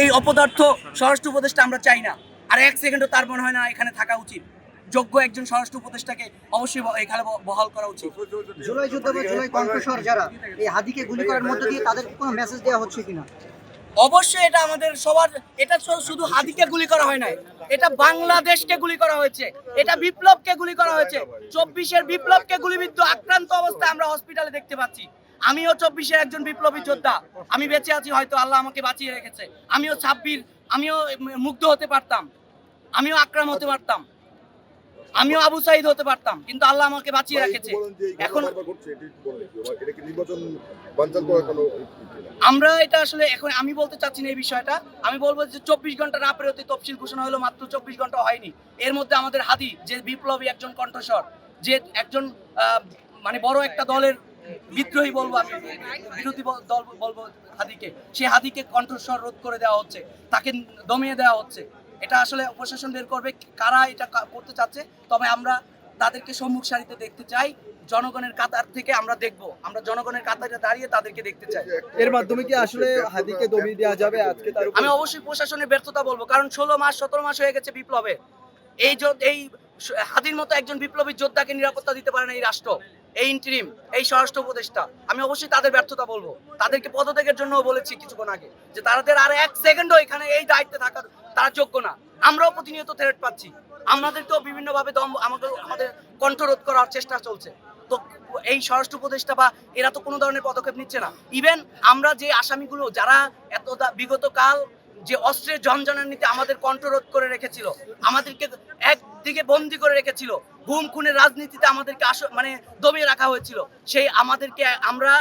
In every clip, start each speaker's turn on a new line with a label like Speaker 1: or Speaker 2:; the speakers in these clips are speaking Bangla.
Speaker 1: এই অপদার্থ স্বরাষ্ট্র উপদেষ্টা আমরা চাই না, আর এক সেকেন্ডও তার মনে হয় না এখানে থাকা উচিত। যোগ্য একজন স্বরাষ্ট্র উপদেষ্টাকে অবশ্যই এখানে বহাল করা উচিত।
Speaker 2: জুলাই যুদ্ধ বা জুলাই কণ্ঠস্বর যারা এই হাদিকে গুলি করার মধ্যে দিয়ে তাদেরকে কোনো মেসেজ দেওয়া হচ্ছে কিনা?
Speaker 1: অবশ্যই এটা আমাদের সবার, এটা শুধু হাদিকে গুলি করা হয় নাই, এটা বাংলাদেশকে গুলি করা হয়েছে, এটা বিপ্লবকে গুলি করা হয়েছে। 24-এর বিপ্লবকে গুলিবিদ্ধ আক্রান্ত অবস্থায় আমরা হসপিটালে দেখতে পাচ্ছি। আমিও 24-এর একজন বিপ্লবী যোদ্ধা, আমি বেঁচে আছি, হয়তো আল্লাহ আমাকে বাঁচিয়ে রেখেছে। আমিও 26, আমিও মুগ্ধ হতে পারতাম, আমিও আকরাম হতে পারতাম, আমিও আবু সাইদ হতে পারতাম, কিন্তু আল্লাহ আমাকে বাঁচিয়ে রেখেছে। এখন আমরা এটা আসলে এখন আমি বলতে চাচ্ছি না এই বিষয়টা। আমি বলবো যে 24 ঘন্টা না পেরোতে তফসিল ঘোষণা হলো, মাত্র 24 ঘন্টা হয়নি। এর মধ্যে আমাদের হাদি যে বিপ্লবী একজন কণ্ঠস্বর, যে একজন মানে বড় একটা দলের বিদ্রোহী বলবো, আমি বিরোধী দল বলবো হাদিকে, সে হাদিকে কণ্ঠস্বর রোধ করে দেওয়া হচ্ছে, তাকে দমিয়ে দেওয়া হচ্ছে। এটা আসলে প্রশাসন বের করবে কারা এটা করতে চাচ্ছে। তবে আমরা তাদেরকে সম্মুখ সারিতে দেখতে চাই, জনগণের কাতার থেকে আমরা দেখব, আমরা জনগণের কাতারে দাঁড়িয়ে তাদেরকে দেখতে চাই।
Speaker 3: এর মাধ্যমে কি আসলে হাদিকে দমিয়ে দেওয়া যাবে আজকে? তার
Speaker 1: আমি অবশ্যই প্রশাসনের ব্যর্থতা বলবো, কারণ 16 মাস 17 মাস হয়ে গেছে বিপ্লবে। এই হাদির মতো একজন বিপ্লবী যোদ্ধাকে নিরাপত্তা দিতে পারে না এই রাষ্ট্র, এই ইন্টারিম, এই স্বরাষ্ট্র উপদেষ্টা। আমি অবশ্যই তাদের ব্যর্থতা বলবো। তাদেরকে পদত্যাগের জন্য বলেছি কিছুক্ষণ আগে, যে তাদের আর এক সেকেন্ডও এখানে এই দায়িত্বে থাকার তারা যোগ্য না। আমরাও প্রতিনিয়ত থ্রেট পাচ্ছি, আমাদেরকেও বিভিন্নভাবে আমাদের কণ্ঠরোধ করার চেষ্টা চলছে। তো এই স্বরাষ্ট্র উপদেষ্টা বা এরা তো কোনো ধরনের পদক্ষেপ নিচ্ছে না। ইভেন আমরা যে আসামিগুলো যারা বিগত কাল যে অস্ত্রের ঝনঝনানিতে আমাদের কণ্ঠরোধ করে রেখেছিল, আমাদেরকে একদিকে বন্দি করে রেখেছিল, গুম খুনের রাজনীতিতে আমাদেরকে মানে দমিয়ে রাখা হয়েছিল, সেই আমাদেরকে আমরা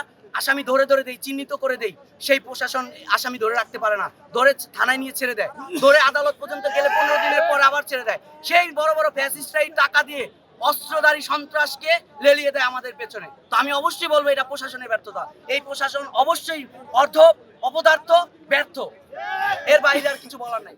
Speaker 1: আসামি ধরে দেই, চিহ্নিত করে দেই, সেই প্রশাসন আসামি ধরে রাখতে পারে না, ধরে থানায় নিয়ে ছেড়ে দেয়, ধরে আদালত পর্যন্ত গেলে 15 দিনের পর আবার ছেড়ে দেয়। সেই বড় বড় ফ্যাসিস্টরাই টাকা দিয়ে অস্ত্রধারী সন্ত্রাসকে লেলিয়ে দেয় আমাদের পেছনে। তো আমি অবশ্যই বলবো এটা প্রশাসনের ব্যর্থতা। এই প্রশাসন অবশ্যই অপদার্থ, ব্যর্থ, এর বাইরে আর কিছু বলার নাই।